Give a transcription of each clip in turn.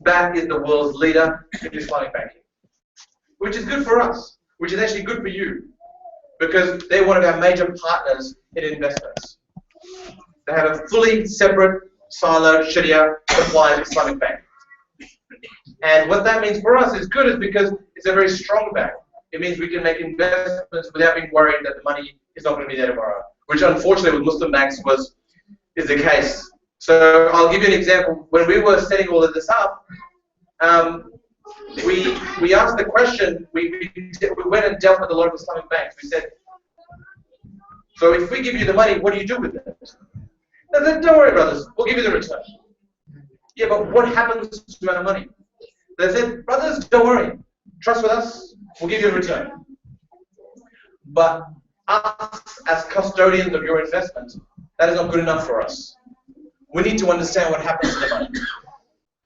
that is the world's leader in Islamic banking, which is good for us, which is actually good for you, because they're one of our major partners in investments. They have a fully separate, siloed, Sharia compliant Islamic bank. And what that means for us is good, is because it's a very strong bank. It means we can make investments without being worried that the money is not going to be there tomorrow, which unfortunately with Muslim banks is the case. So I'll give you an example. When we were setting all of this up, we asked the question, we went and dealt with a lot of Islamic banks. We said, so if we give you the money, what do you do with it? They said, don't worry, brothers, we'll give you the return. Yeah, but what happens to our money? They said, brothers, don't worry, trust with us, we'll give you a return. But us, as custodians of your investment, that is not good enough for us. We need to understand what happens to the money.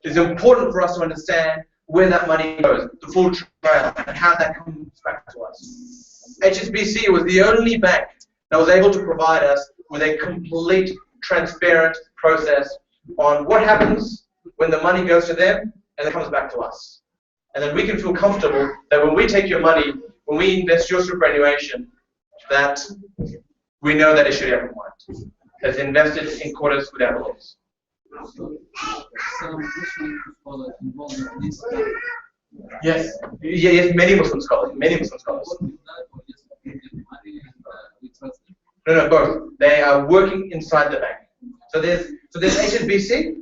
It's important for us to understand where that money goes, the full trail, and how that comes back to us. HSBC was the only bank that was able to provide us with a complete, transparent process on what happens when the money goes to them and it comes back to us. And then we can feel comfortable that when we take your money, when we invest your superannuation, that we know that it's Sharia compliant. That's invested in accordance with our laws. Yes, yes, many Muslim scholars, No, both. They are working inside the bank. So there's HSBC.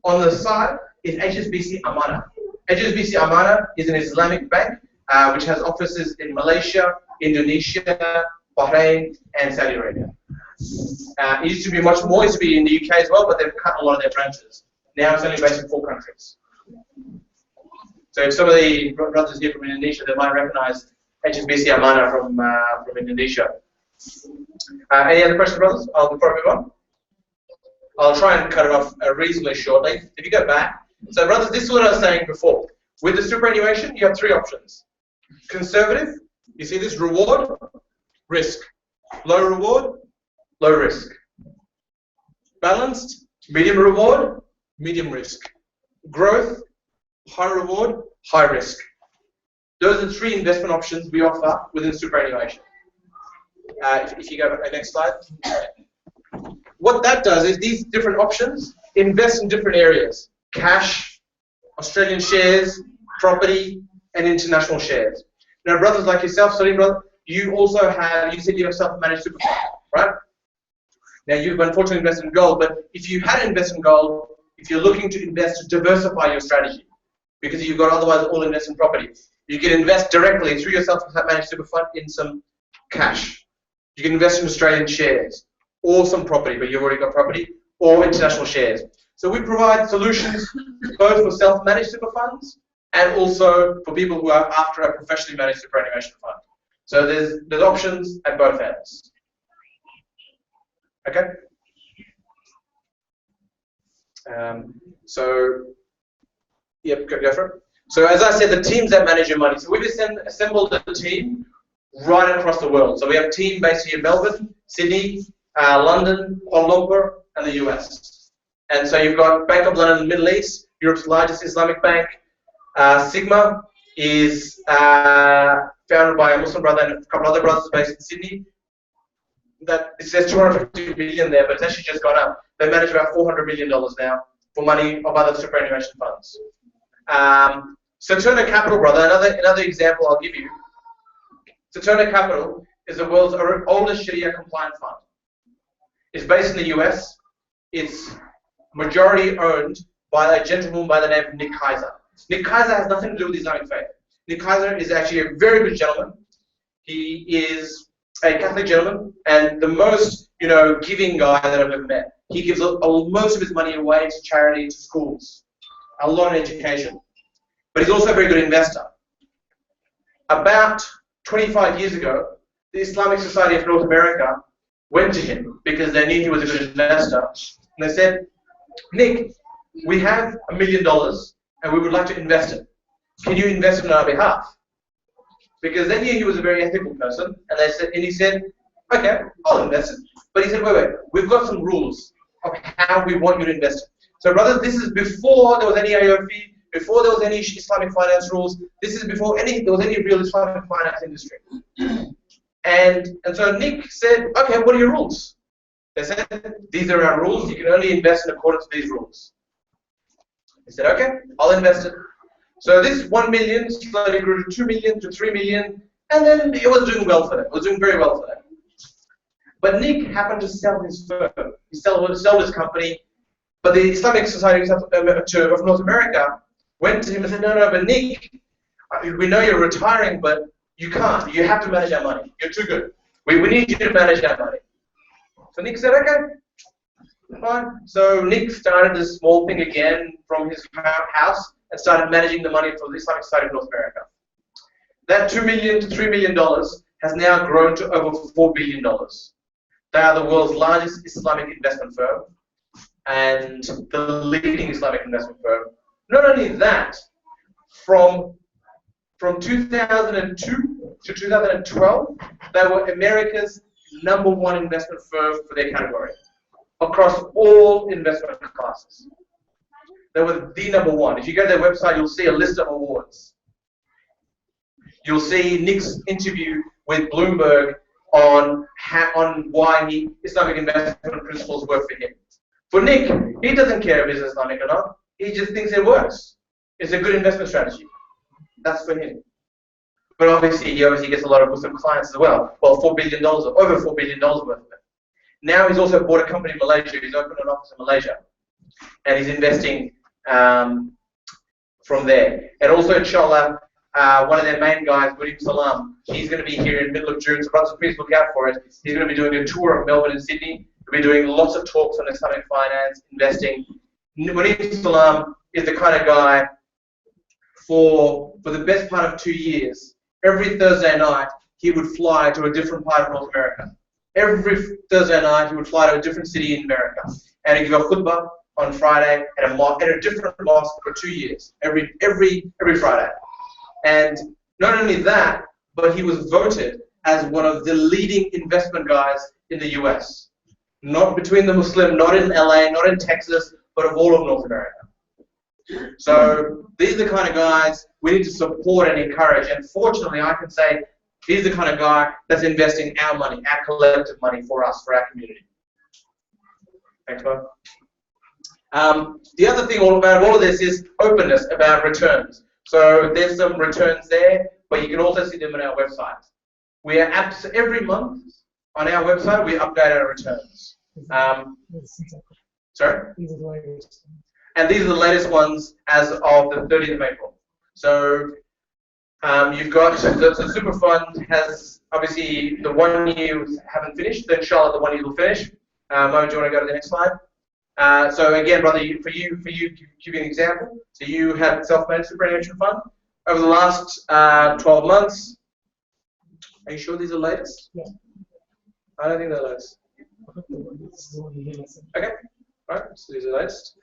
On the side is HSBC Amana. HSBC Amana is an Islamic bank which has offices in Malaysia, Indonesia, Bahrain, and Saudi Arabia. It used to be much more. It used to be in the UK as well, but they've cut a lot of their branches. Now it's only based in 4 countries. So if some of the brothers here from Indonesia, they might recognize HSBC Amana from Indonesia. Any other questions, brothers? Before I move on, I'll try and cut it off reasonably shortly. If you go back, so brothers, this is what I was saying before. With the superannuation, you have 3 options. Conservative, you see this, reward, risk. Low reward, low risk. Balanced, medium reward, medium risk. Growth, high reward, high risk. Those are the 3 investment options we offer within superannuation. If you go to the next slide. What that does is these different options invest in different areas. Cash, Australian shares, property, and international shares. Now, brothers like yourself, Salim brother, you also have, you said you have self-managed super fund, right? Now, you've unfortunately invested in gold, but if you hadn't invested in gold, if you're looking to invest to diversify your strategy, because you've got otherwise all invest in property, you can invest directly through your self-managed super fund in some cash. You can invest in Australian shares, or some property, but you've already got property, or international shares. So we provide solutions both for self-managed super funds and also for people who are after a professionally managed superannuation fund. So there's options at both ends. Okay? Yep, go for it. So as I said, the teams that manage your money. So we've assembled a team right across the world. So we have a team based here in Melbourne, Sydney, London, Kuala Lumpur, and the US. And so you've got Bank of London in the Middle East, Europe's largest Islamic bank. Sigma is founded by a Muslim brother and a couple other brothers based in Sydney. That it says 250 billion there, but it's actually just gone up. They manage about $400 million now for money of other superannuation funds. Saturna Capital, brother, another example I'll give you. Saturna Capital is the world's oldest Sharia compliant fund. It's based in the US. It's majority owned by a gentleman by the name of Nick Kaiser. Nick Kaiser has nothing to do with Islamic faith. Nick Kaiser is actually a very good gentleman. He is a Catholic gentleman and the most, giving guy that I've ever met. He gives most of his money away to charity, to schools, a lot in education. But he's also a very good investor. About 25 years ago, the Islamic Society of North America went to him because they knew he was a good investor. And they said, Nick, we have $1 million and we would like to invest it. Can you invest it on our behalf? Because they knew he was a very ethical person, and he said, okay, I'll invest it. But he said, wait, we've got some rules of how we want you to invest it. So brothers, this is before there was any AOF, before there was any Islamic finance rules. This is before there was any real Islamic finance industry. And so Nick said, okay, what are your rules? They said, these are our rules. You can only invest in accordance with these rules. He said, okay, I'll invest it. So this 1 million slowly grew to 2 million, to 3 million, and then it was doing well for them. It was doing very well for them. But Nick happened to sell his firm. He sold his company, but the Islamic Society of North America went to him and said, no, but Nick, we know you're retiring, but you can't. You have to manage our money. You're too good. We need you to manage our money. So Nick said, okay, fine. So Nick started this small thing again from his house and started managing the money for the Islamic Society of North America. That $2 million to $3 million has now grown to over $4 billion. They are the world's largest Islamic investment firm and the leading Islamic investment firm. Not only that, from 2002 to 2012, they were America's #1 investment firm for their category across all investment classes. They were the #1. If you go to their website, you'll see a list of awards. You'll see Nick's interview with Bloomberg on why Islamic investment principles work for him. For Nick, he doesn't care if it's Islamic or not. He just thinks it works. It's a good investment strategy. That's for him. But obviously, he gets a lot of Muslim clients as well. Well, $4 billion, over $4 billion worth of it. Now he's also bought a company in Malaysia. He's opened an office in Malaysia. And he's investing from there. And also, inshallah, one of their main guys, William Salam, he's going to be here in the middle of June, so brothers, please look out for it. He's going to be doing a tour of Melbourne and Sydney. He'll be doing lots of talks on Islamic finance, investing. William Salam is the kind of guy for the best part of 2 years. Every Thursday night, he would fly to a different part of North America. Every Thursday night, he would fly to a different city in America. And he'd give a khutbah on Friday at a different mosque for 2 years, every Friday. And not only that, but he was voted as one of the leading investment guys in the US. Not between the Muslim, not in LA, not in Texas, but of all of North America. So these are the kind of guys we need to support and encourage. And fortunately, I can say he's the kind of guy that's investing our money, our collective money for us, for our community. Thanks, Bob. The other thing about all of this is openness about returns. So there's some returns there, but you can also see them on our website. We are every month on our website, we update our returns. Sorry? And these are the latest ones as of the 30th of April. So you've got, the super fund has obviously the 1 year haven't finished, then inshallah the 1 year will finish. Mo, do you want to go to the next slide? So again, brother, for you, give you an example. So you have self-managed superannuation fund. Over the last 12 months, are you sure these are latest? Yeah. I don't think they're latest. Okay, all right, so these are latest.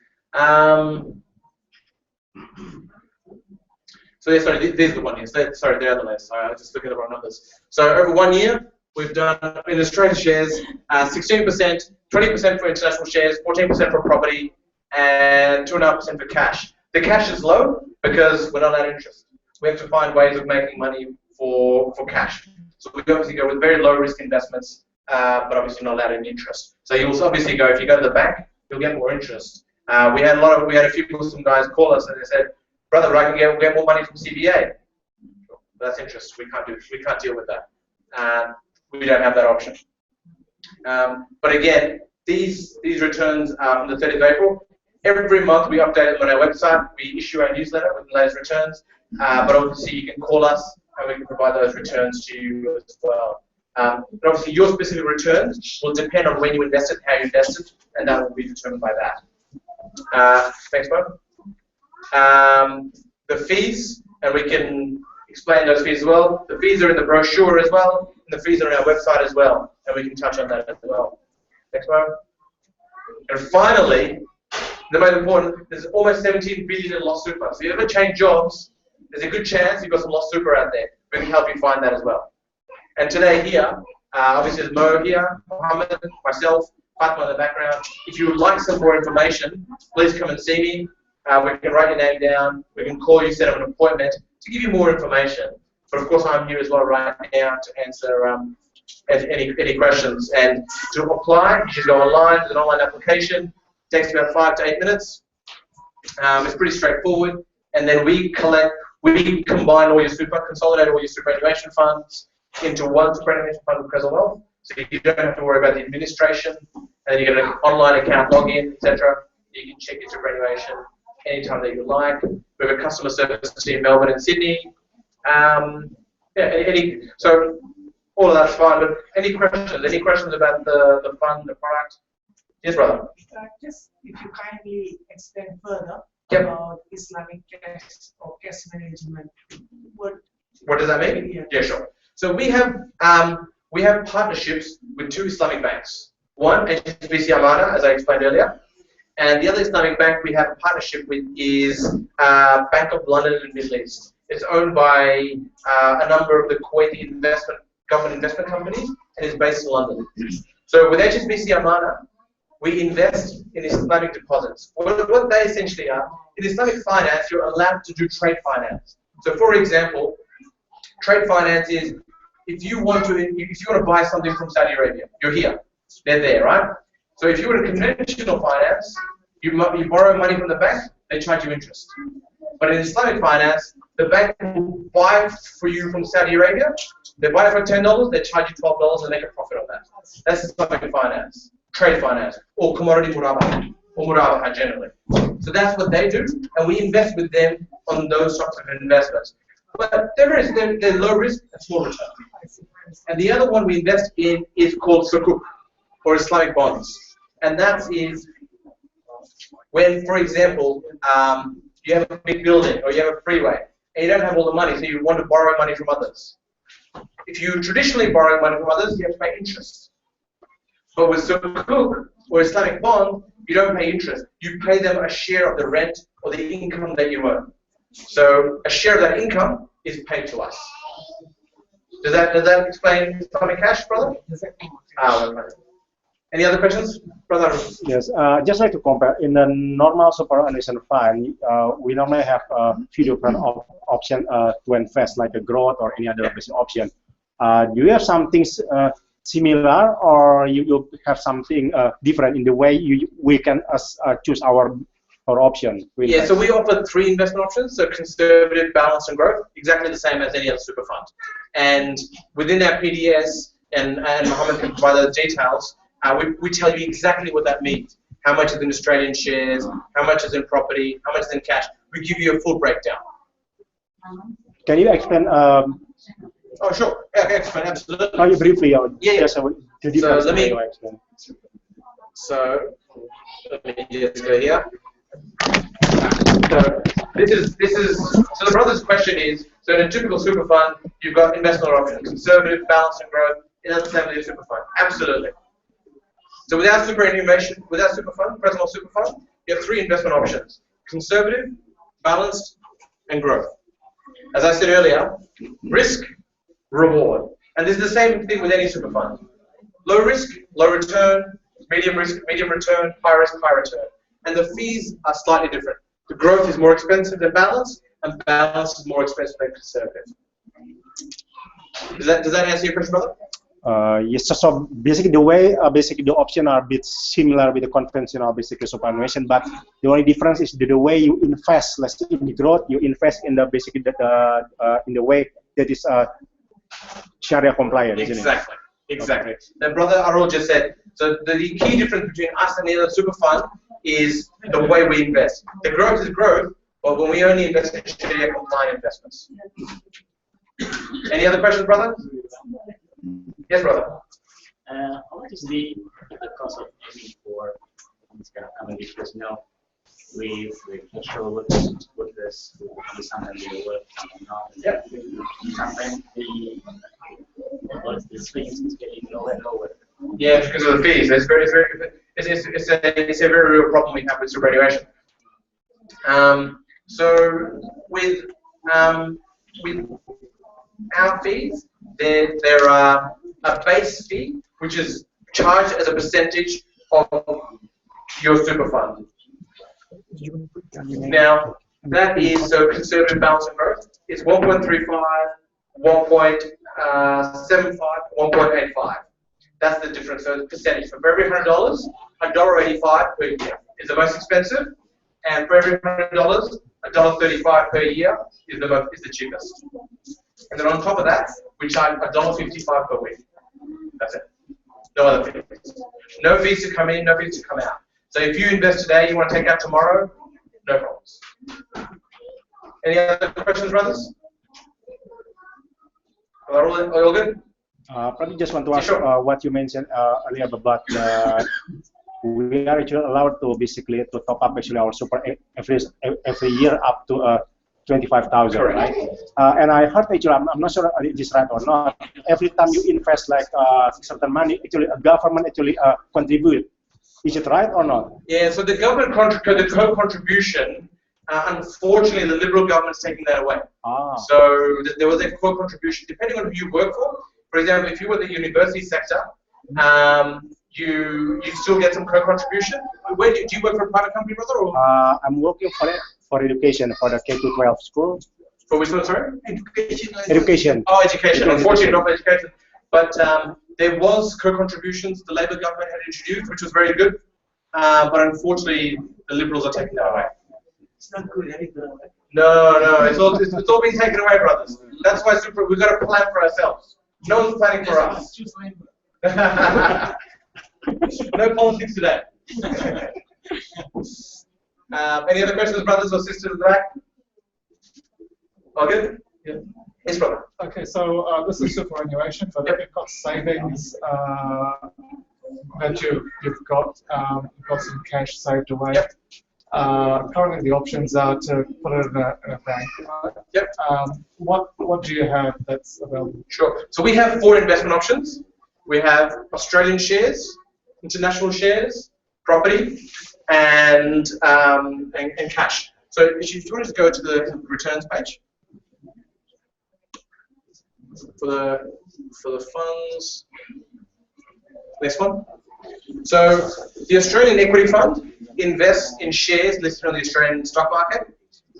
So yeah, sorry, these are the 1 years. Sorry, they're the latest. Sorry, I was just looking at the wrong numbers. So over 1 year, we've done in Australian shares 16%, 20% for international shares, 14% for property, and 2.5% for cash. The cash is low because we're not allowed interest. We have to find ways of making money for cash. So we obviously go with very low risk investments, but obviously not allowed any interest. So you'll obviously go, if you go to the bank, you'll get more interest. We had a few Muslim guys call us and they said, brother, I can get more money from CBA. That's interest. We can't deal with that. We don't have that option. But again, these returns are from the 30th of April. Every month we update them on our website. We issue our newsletter with the latest returns. But obviously you can call us and we can provide those returns to you as well. But obviously your specific returns will depend on when you invested, how you invested, and that will be determined by that. Thanks, Bob. The fees, and we can explain those fees as well. The fees are in the brochure as well, and the fees are on our website as well, and we can touch on that as well. Next one. And finally, the most important, there's almost 17 billion in lost super. So if you ever change jobs, there's a good chance you've got some lost super out there. We can help you find that as well. And today here, obviously there's Mo here, Mohammed, myself, Fatma in the background. If you would like some more information, please come and see me. We can write your name down. We can call you, set up an appointment to give you more information. But of course, I'm here as well right now to answer any questions. And to apply, you just go online. It's an online application. It takes about 5 to 8 minutes. It's pretty straightforward. And then we combine all your consolidate all your superannuation funds into one superannuation fund with Crescent Wealth. So you don't have to worry about the administration. And then you get an online account login, etc. You can check your superannuation anytime that you like. We have a customer service team in Melbourne and Sydney. So all of that's fine. But any questions? Any questions about the fund, the product? Yes, brother. Just if you kindly explain further Yep. about Islamic cash or cash management. What does that mean? Yeah, sure. So we have partnerships with 2 Islamic banks. One, HSBC Amana, as I explained earlier, and the other Islamic bank we have a partnership with is Bank of London and Middle East. It's owned by a number of the Kuwaiti government investment companies, and is based in London. So with HSBC Amana, we invest in Islamic deposits. What they essentially are, in Islamic finance, you're allowed to do trade finance. So for example, trade finance is if you want to buy something from Saudi Arabia, you're here, they're there, right? So if you were in conventional finance, you borrow money from the bank, they charge you interest. But in Islamic finance, the bank will buy for you from Saudi Arabia, they buy it for $10, they charge you $12 and make a profit on that. That's Islamic finance, trade finance, or commodity murabaha, or murabaha generally. So that's what they do, and we invest with them on those sorts of investments. But they're low risk and small return. And the other one we invest in is called sukuk, or Islamic bonds. And that is when, for example, you have a big building or you have a freeway, and you don't have all the money, so you want to borrow money from others. If you traditionally borrow money from others, you have to pay interest. But with sukuk, or Islamic bond, you don't pay interest. You pay them a share of the rent or the income that you earn. So a share of that income is paid to us. Does that explain Islamic cash, brother? Any other questions, brother? Yes, just like to compare. In the normal superannuation fund, we normally have a few different options to invest, like a growth or any other basic option. Do you have something similar, or you have something different in the way we can choose our option? Yeah, so we offer 3 investment options, so conservative, balanced, and growth, exactly the same as any other super fund. And within our PDS, and Mohammed can provide those details, we tell you exactly what that means. How much is in Australian shares, how much is in property, how much is in cash. We give you a full breakdown. Can you explain? Oh, sure. Yeah, I can explain, absolutely. Can you briefly? Yeah. The difference. So let me just go here. So so the brother's question is, so in a typical super fund, you've got investment options, conservative, balanced, and growth. It doesn't sound like a super fund. Absolutely. So without superannuation, without super fund, Crescent super fund, you have 3 investment options: conservative, balanced, and growth. As I said earlier, risk, reward. And this is the same thing with any super fund. Low risk, low return, medium risk, medium return, high risk, high return. And the fees are slightly different. The growth is more expensive than balanced, and balance is more expensive than conservative. Does that answer your question, brother? Yes, so basically the way the options are a bit similar with the conventional superannuation, but the only difference is the way you invest. Let's say in the growth, you invest in the in the way that is Sharia compliant. Exactly. Exactly. Then brother Arul just said, so the key difference between us and the other super fund is the way we invest. The growth is growth, but when we only invest in Sharia compliant investments. Any other questions, brother? Yes, brother. How much is the cost of aiming for this kind of company? Because we actually with this sometimes we work sometimes the fees is getting lower and lower. Yeah, because of the fees. It's a very real problem we have with superannuation. So with our fees, there are a base fee which is charged as a percentage of your super fund. Now, that is, so conservative balance and growth is 1.35, 1.75, 1.85. That's the difference, so it's percentage. So for every $100, $1.85 per year is the most expensive, and for every $100, $1.35 per year is the cheapest. And then on top of that, we charge $1.55 per week. That's it. No other fees. No fees to come in, no fees to come out. So if you invest today, you want to take out tomorrow, no problems. Any other questions, brothers? All good? Probably just want to ask Sure. what you mentioned earlier about we are actually allowed to basically to top up actually our super every year up to 25,000, right? And I heard actually, I'm not sure if this is right or not. Every time you invest like certain money, actually a government actually contribute. Is it right or not? Yeah. So the government the co-contribution. Unfortunately, the Liberal government's taking that away. So there was a co-contribution, depending on who you work for. For example, if you were in the university sector, you still get some co-contribution. Where do you work for a private company, brother? Or? I'm working for education, for the K-12 school. For which one, sorry? Education. Oh, education. Unfortunately, not for education. But there was co-contributions the Labour government had introduced, which was very good. But unfortunately, the Liberals are taking that away. It's not good, No, it's all being taken away, brothers. That's why we've got to plan for ourselves. No one's planning for us. No politics today. Any other questions, brothers or sisters in the back? All good? Yeah. Yes, brother. Okay, so this is superannuation for the cost savings that you've got some cash saved away. Yep. Currently, the options are to put it in a bank. Yep. What do you have that's available? Sure. So we have 4 investment options. We have Australian shares, international shares, property, and cash. So if you want to go to the returns page for the funds. Next one. So the Australian Equity Fund invests in shares listed on the Australian stock market,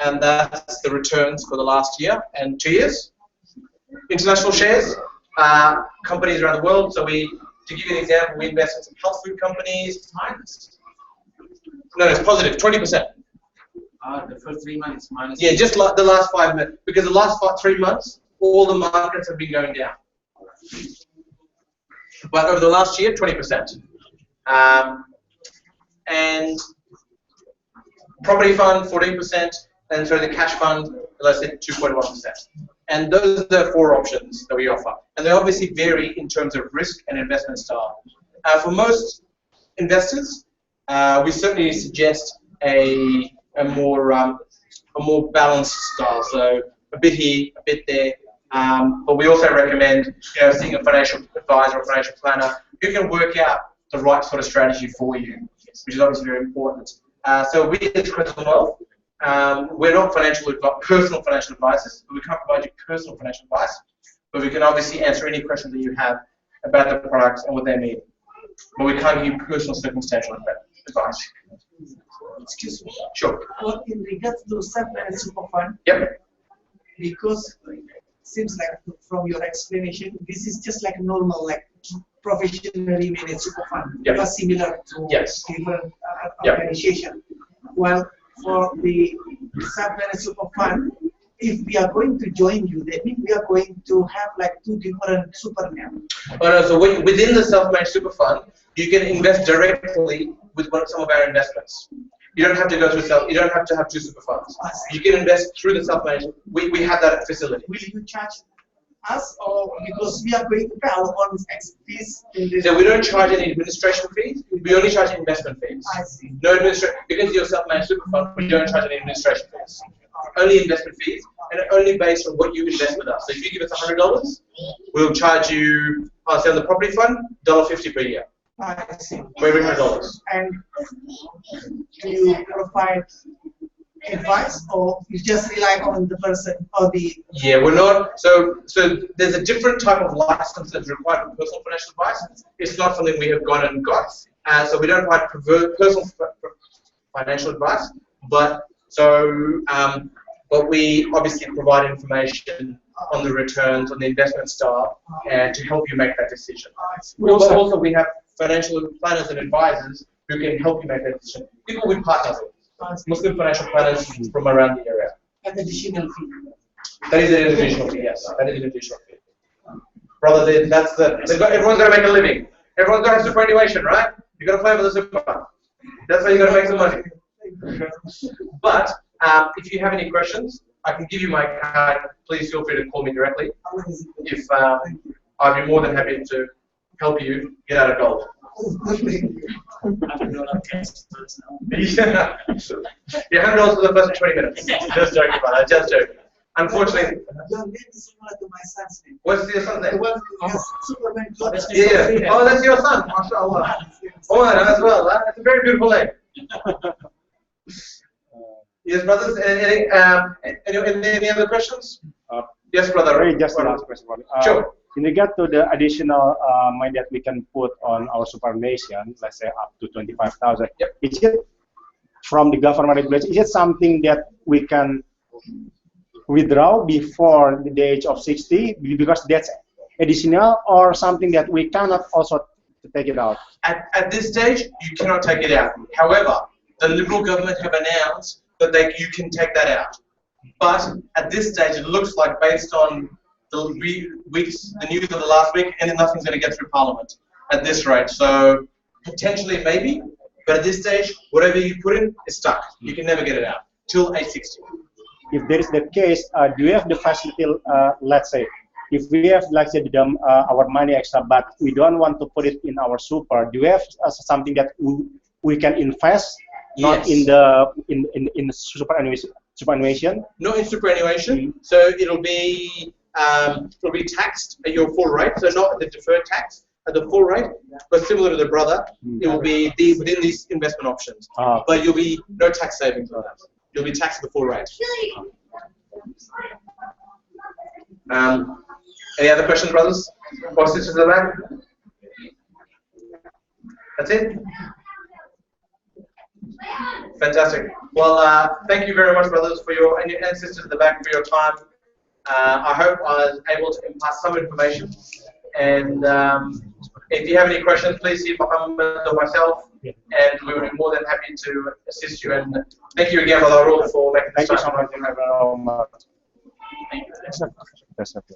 and that's the returns for the last year and 2 years. International shares, companies around the world. So to give you an example, we invest in some health food companies. No, it's positive, 20%. The first 3 months minus. Yeah, just like the last 5 months, because the last 3 months, all the markets have been going down. But over the last year, 20%. And property fund, 14%, and so the cash fund, as I said, 2.1%. And those are the 4 options that we offer. And they obviously vary in terms of risk and investment style. For most investors, we certainly suggest a more balanced style. So a bit here, a bit there. But we also recommend, seeing a financial advisor or financial planner who can work out the right sort of strategy for you, which is obviously very important. So we at Crescent Wealth, we're not personal financial advisors, but we can't provide you personal financial advice. But we can obviously answer any questions that you have about the products and what they mean. But we can't give you personal circumstantial advice. Excuse me. Sure. Well, in regards to self-managed super fund, Yep. because seems like from your explanation, this is just like normal, like professionally managed super fund, Yep. similar to Yes. different Yep. organization. Well, for the self-managed super fund, if we are going to join you, that means we are going to have like 2 different super names. Oh, no, so within the self-managed super fund, you can invest directly with some of our investments. You don't have to go through you don't have to have 2 super funds. You can invest through the self-managed. We have that facility. Will you charge us, or because we are going to pay our own fees in this? So we don't charge any administration fees. We only charge investment fees. I see. No administration, because you're a self-managed super fund, we don't charge any administration fees. Only investment fees, and only based on what you invest with us. So if you give us $100, we'll charge you, say on the property fund, $1.50 per year. I see. For every $100. And do you provide advice, or you just rely on the person or the? Yeah, we're not. So there's a different type of license that's required for personal financial advice. It's not something we have gone and got. So we don't provide personal financial advice, but we obviously provide information on the returns, on the investment style, and to help you make that decision. Also we have financial planners and advisors who can help you make that decision. People we partner with, Muslim financial planners from around the area. An additional fee. That is an additional fee, yes. That is an additional fee. Brother, everyone's got to make a living. Everyone's got to have superannuation, right? You got to play for the super. That's how you got to make some money. But if you have any questions, I can give you my card. Please feel free to call me directly. If I'd be more than happy to help you get out of gold. Yeah, $100 for the first 20 minutes. Just joking, brother. Just joking. Unfortunately, Your name is similar to my son's name. what's your son's name? Superman. Yeah. Oh, that's your son. MashaAllah. Oh, as well. That's a very beautiful name. Yes, brothers. Any other questions? Yes, brother. Sorry, just the last question. Sure. In regard to the additional money that we can put on our superannuation, let's say up to 25,000, yep. Is it from the government regulation? Is it something that we can withdraw before the age of 60 because that's additional, or something that we cannot also take it out? At this stage, you cannot take it out. However, the Liberal government have announced that you can take that out. But at this stage, it looks like, based on the news of the last week, and nothing's going to get through Parliament at this rate. So potentially, maybe, but at this stage, whatever you put in is stuck. You can never get it out till age 60. If there is the case, do you have the facility? Let's say, if we have, like, say, our money extra, but we don't want to put it in our super, do you have something that we can invest, not Yes. in the superannuation? Not in superannuation. So it'll be taxed at your full rate. So not the deferred tax at the full rate, but similar to the brother, it will be within these investment options. But you'll be no tax savings on that. You'll be taxed at the full rate. Any other questions, brothers or sisters in the back? That's it? Fantastic. Well, thank you very much, brothers, and sisters in the back, for your time. I hope I was able to impart some information. And if you have any questions, please see Muhammad or myself, and we will be more than happy to assist you. And thank you again, Brother Arul, for making this time. Thank you so much. That's okay.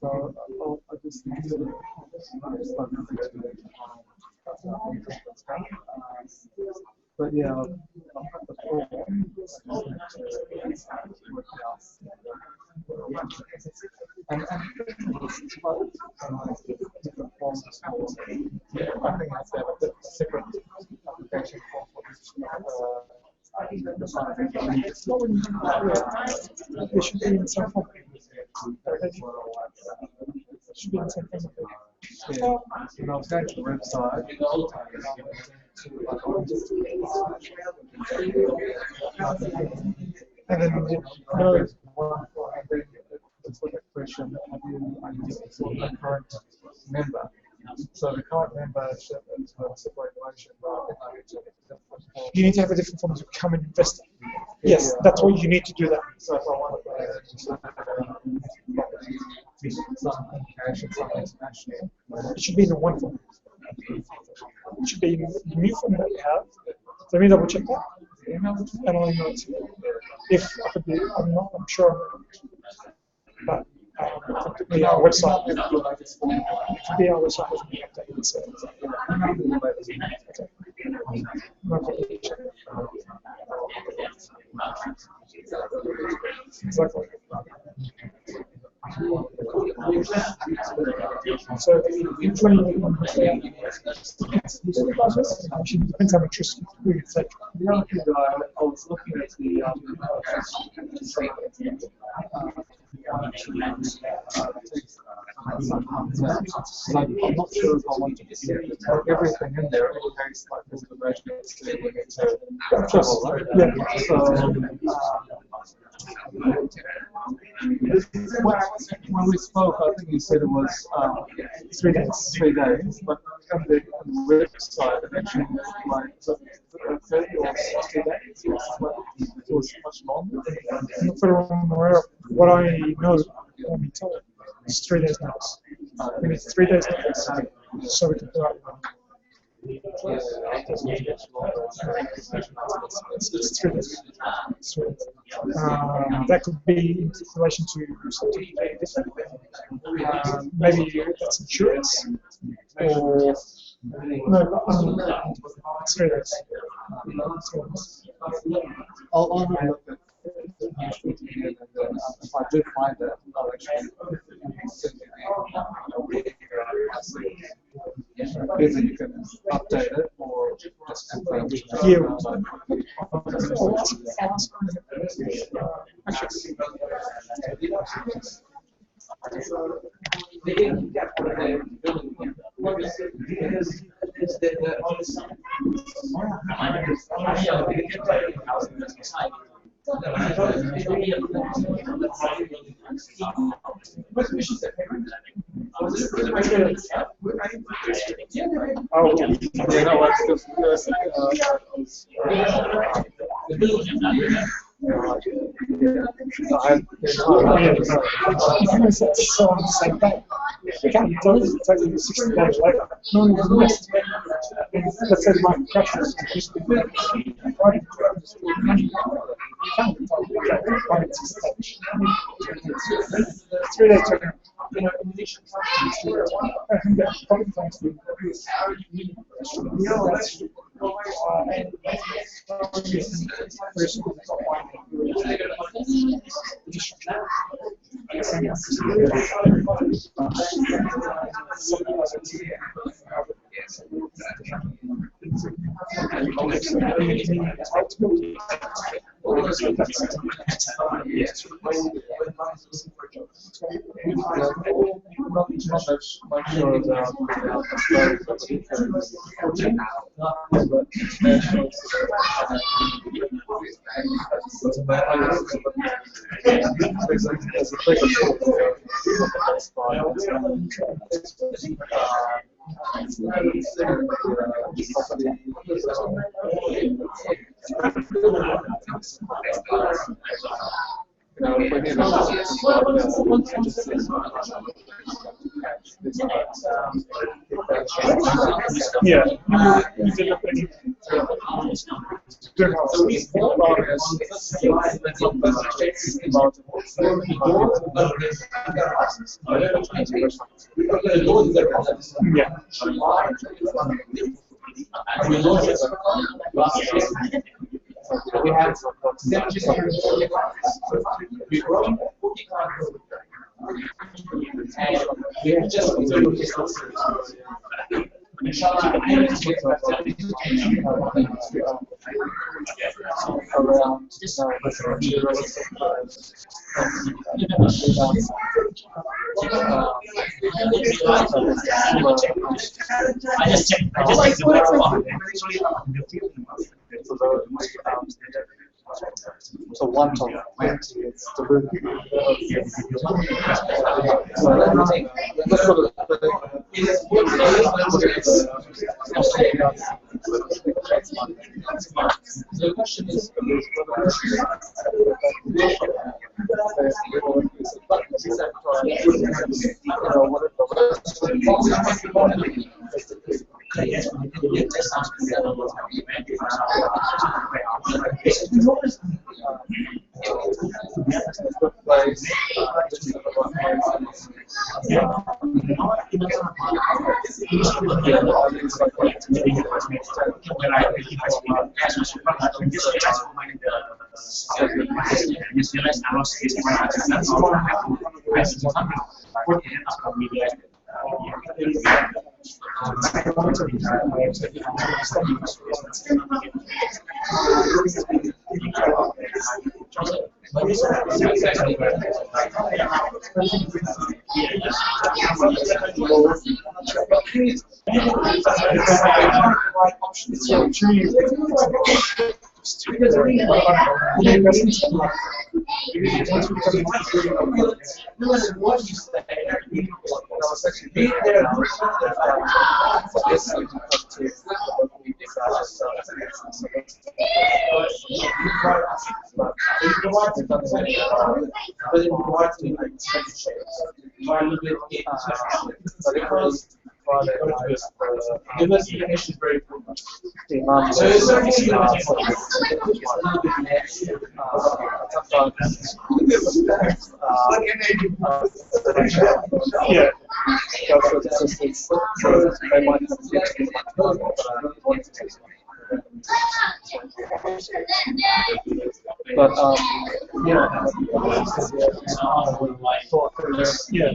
So I just need to but yeah, I've had the form. And different forms. I think it's a separate application form for this. It should be in some form. It should be in some form. Yeah. And I was going to the website. And then it's like a question, have you identified a current member? So the current membership is superannuation. You need to have a different form to become an investor. Yes, that's what you need to do that. So if I want to some cash and some international. It should be in the one form. It should be in the new form that you have. Let me double check that. And I'll email it to you. If I could be, I'm sure. But it could be our website. It could be our website doesn't be updated. So okay. No problem. Exactly. So usually depends how much risk we take. The other thing that I was looking at the Like, I'm not sure if I want to put everything in there in case like this information is still going to travel, right? Yeah. So, when we spoke, I think you said it was 3 days. 3 days, but on the website it actually like 30 or 60 days. It was much longer. I'm not sure I'm aware of what I know. Let me tell you. It's 3 days notice. We need 3 days notice so we can put out one. It's 3 days. It's 3 days. That could be in relation to something different. Maybe that's insurance or no, it's 3 days. I'll have a look at and if I do find it, I'll actually send you either you can update it or just confirm. It's on the same day. You can't tell us it's only 60 days later. No one was missed. Let's say my pressure is it's 3 days turnaround. Yeah, you did look at it. Yeah. We have so one top 20 is the book. The question is, it's actually diversification is very important. So yeah. But yeah, Yeah.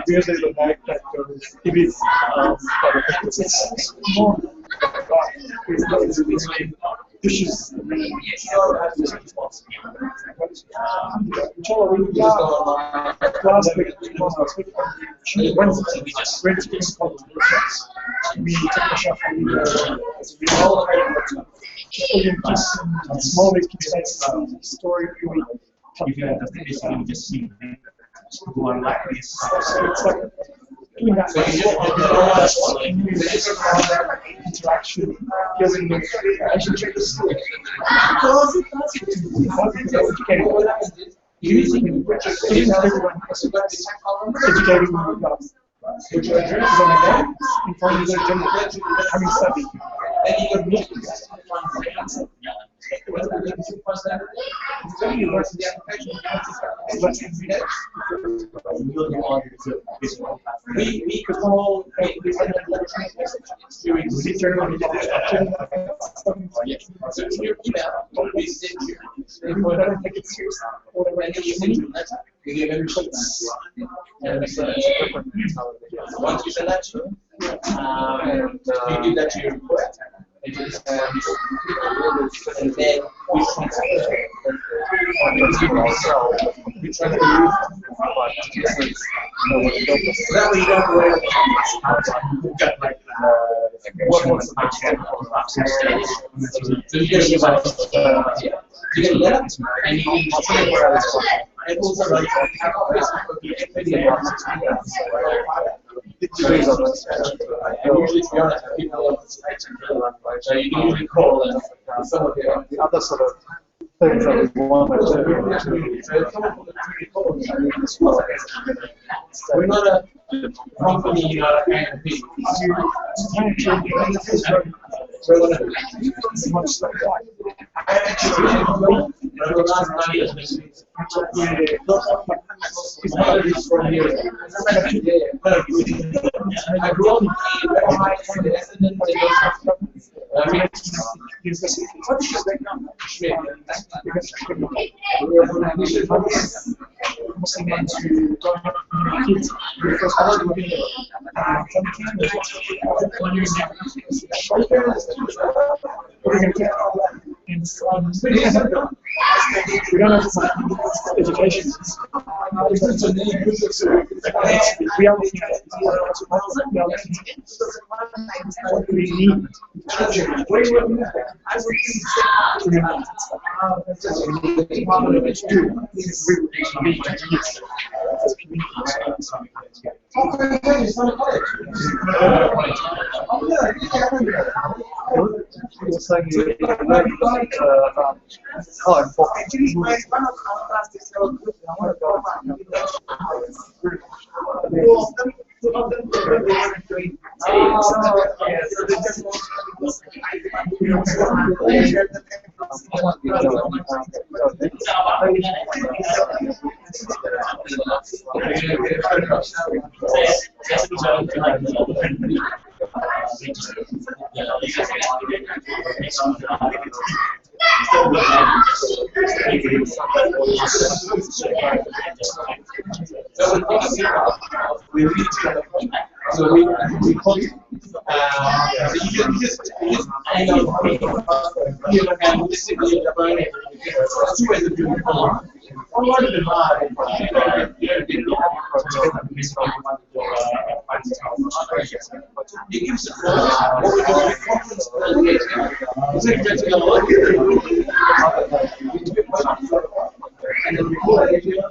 Because there's a lag factor. If it's it's more issues. Last week, we took a shot from the small big story really. Basically just see who are likely. So it's like doing that interaction, building relationships, using everyone, educating them. Which is on the day, informing the general, having studied. we control so in your email, we send you you give every once you send that to them, you give that to your employer. And then we try to that way you don't worry about got like what wants to so you get a letter and you can put it where and also like usually to be honest, people so you can usually call them some of the other sort of things that we want to we're not a company, you know, and Much like that. the last 9 years, I grew up mostly meant to kids because I was looking we don't have education. We are looking at what we need. We reach so we put you just hang out and this is the two ways of doing it. You give us a call. What we're doing is conference is it going to go on? And then record it. You've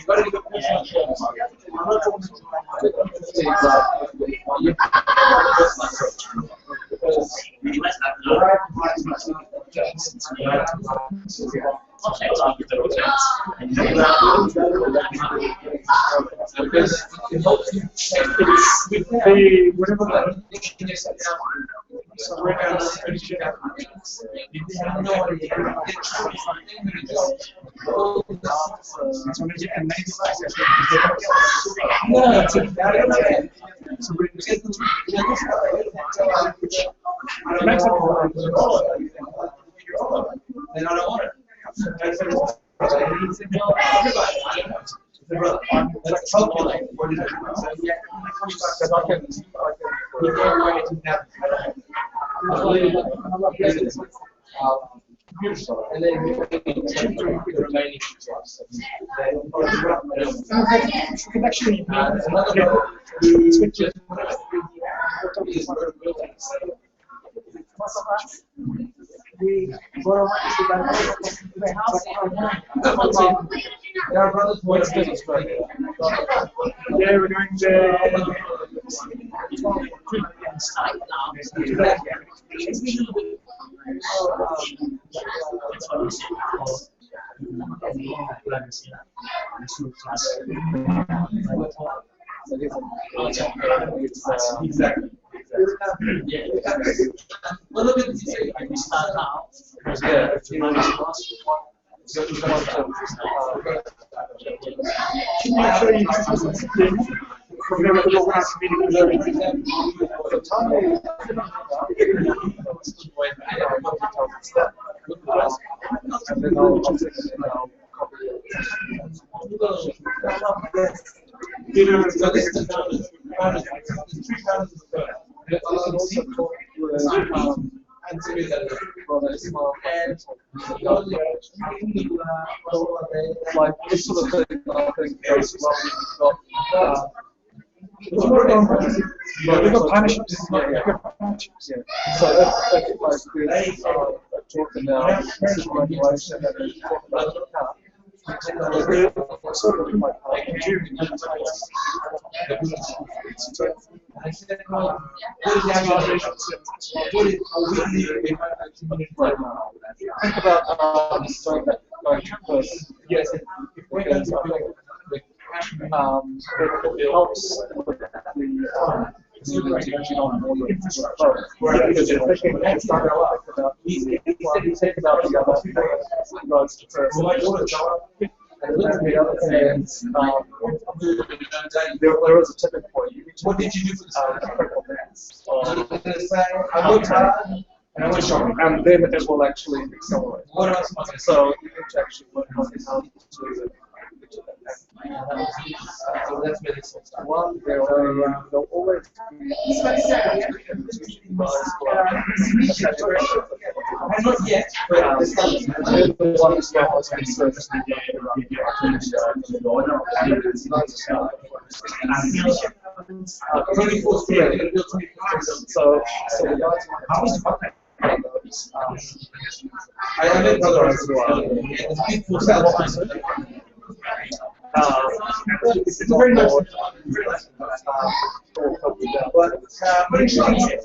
got to get Then I don't want it. Let's calculate what is it. So yeah, and then the remaining slots. Can actually We go to the house. There are brothers who are business right here. yeah, we're doing the Exactly. Yeah. Well, look at this. We start now. Yeah. actually from there we go last meeting with everything. So this is the founders. The three founders of the firm. Like this sort of thing, I think goes well. We've got partnerships. Yeah. So that's like this talking about superannuation and talking about the car. Sort of like think about starting that going first. Yes, because I think it helps with the teaching on more because think about the other roads to first. And the other thing is, there is a tipping point. You need to what did you do for the critical mass. I worked hard and I went shopping. And then it will actually accelerate. What else am I going to say? So you need to actually work on how to do it. So that's where this starts. One, there'll always be Not yet, but the one step has been serviced. So the guys I met brother as well. It's beautiful stuff. It's a very nice. But it's not yet.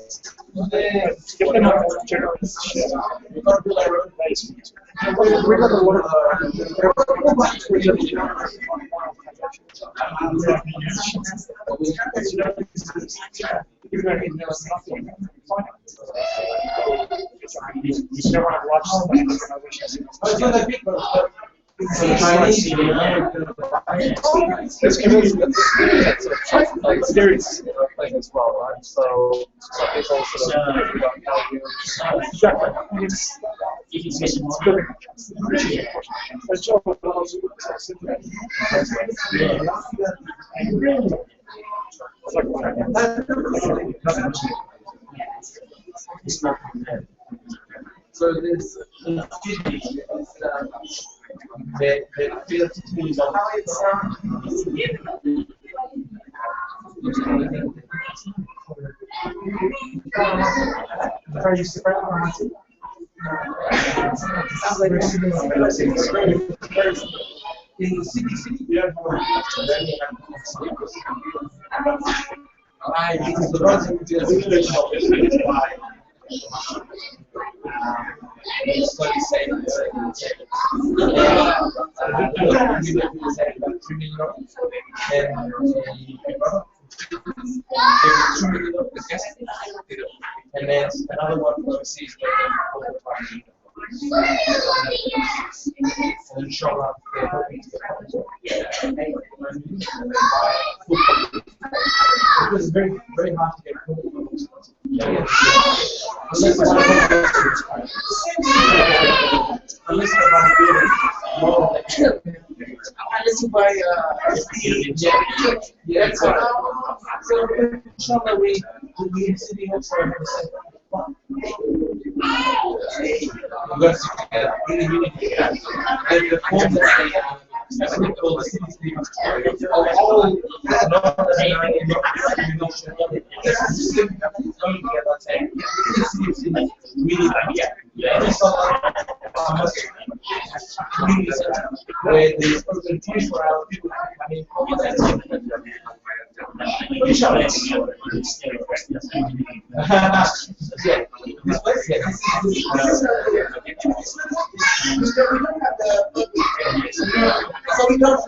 If they're not generous, We've got to build our own base. we got a lot you don't want to watch It's not that big, but it's this community like serious thing as well, right? So some people sort of think about how you so this, excuse me, the field teams on Are you surprised? Sounds like in city, yeah. It is the project and then another one overseas and inshallah they're hoping to get it was very, very hard to get unless unless you buy yeah, so inshallah we city also I'm going to get really, really good. And the form that I think all the cities are all where there's open 24 hours people coming so we don't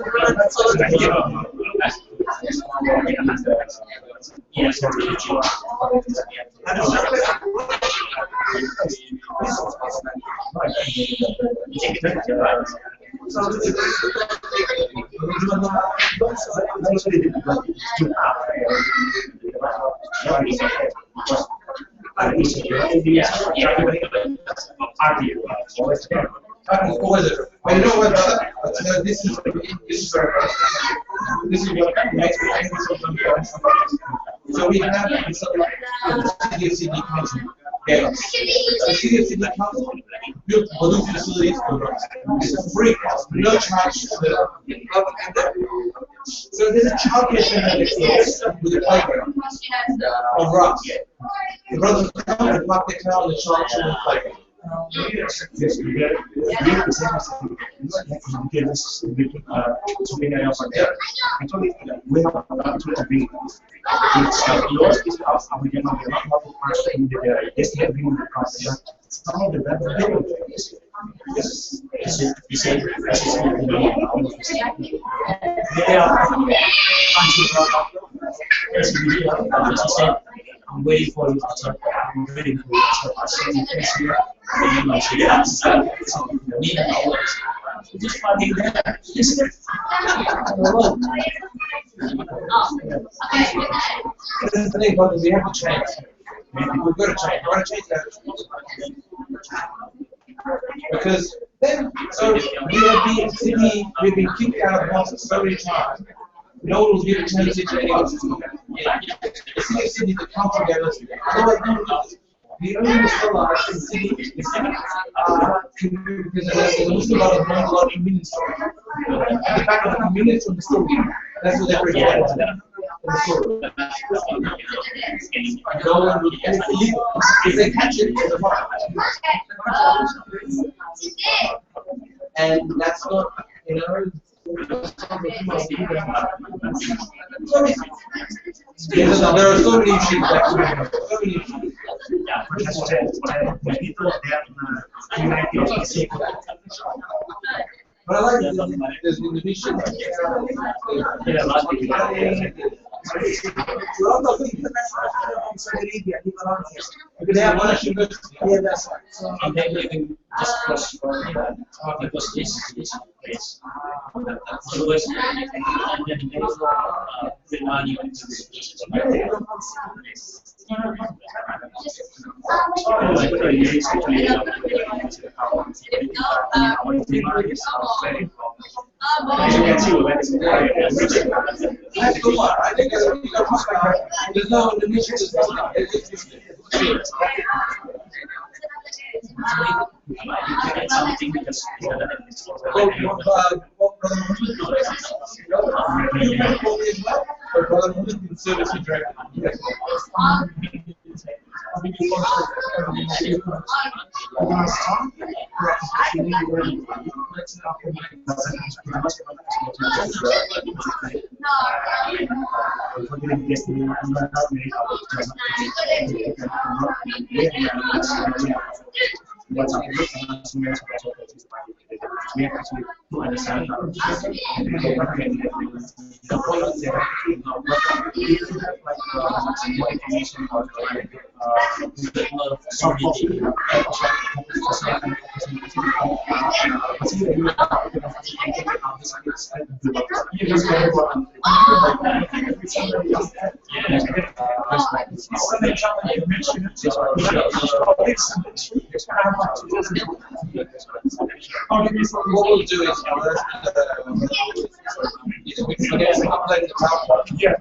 But you know what, brother? This is what makes me angry sometimes. So we have the City of Sydney Council. Okay. The City of Sydney Council built Wadoo facilities for us. It's free, no charge to the so there's a childcare center next door with a playground on rocks. The brothers come and park their car on the children's playground. I'm waiting for you to talk. I'm waiting for you to talk. Just fucking there. That's the thing, brother, we have to change. We've got to change. I want to change that. Because then, so we've been kicked out of Boston so many times. No one will give a chance to anyone. The city of Sydney to come together. Otherwise, the only Muslims in Sydney is because there's a Muslim lot of non-lot convenience store. At the back of the convenience from the store, that's what they're required to do. No one would, and it's illegal. If they catch it, it's a fine. And that's not, you know, there are so many issues that so many issues. But I like there's Indonesian. They have one issue. yeah, that's right. So, And they living just across because this place always and then they bring money into this That's the one. I think that's what you got. There's no Indonesian. It's something because service directly. What we'll do is we can upload the PowerPoint. Yeah.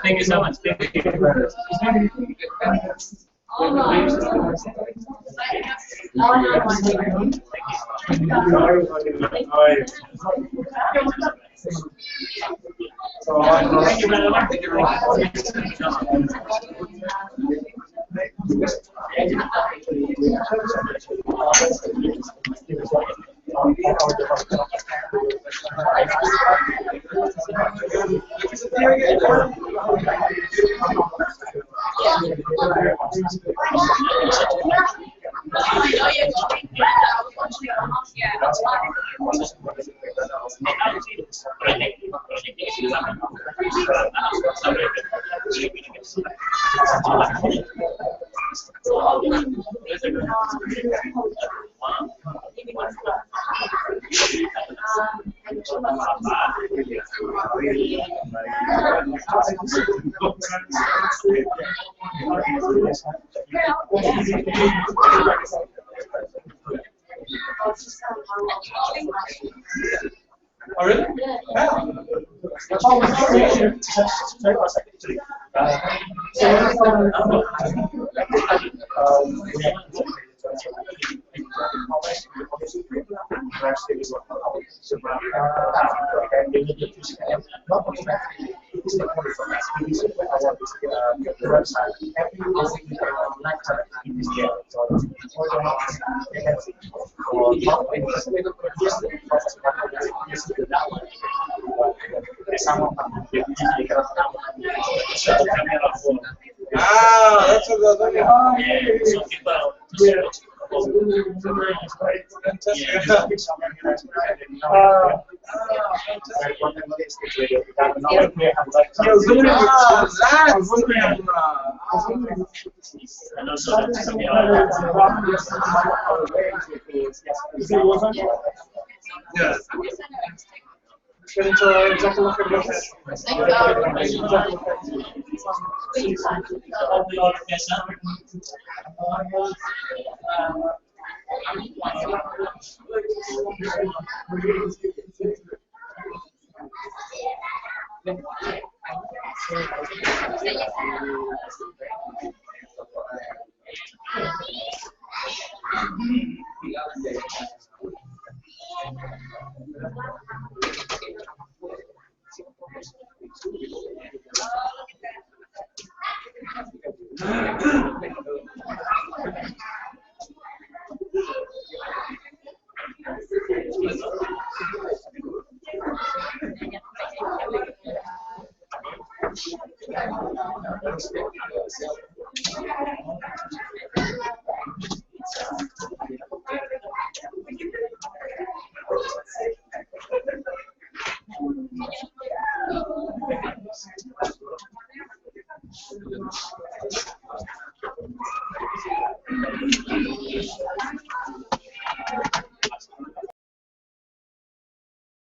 Thank you so much. Thank you. Thank you very much. Oh, really? Ah, that's what they're looking Yes.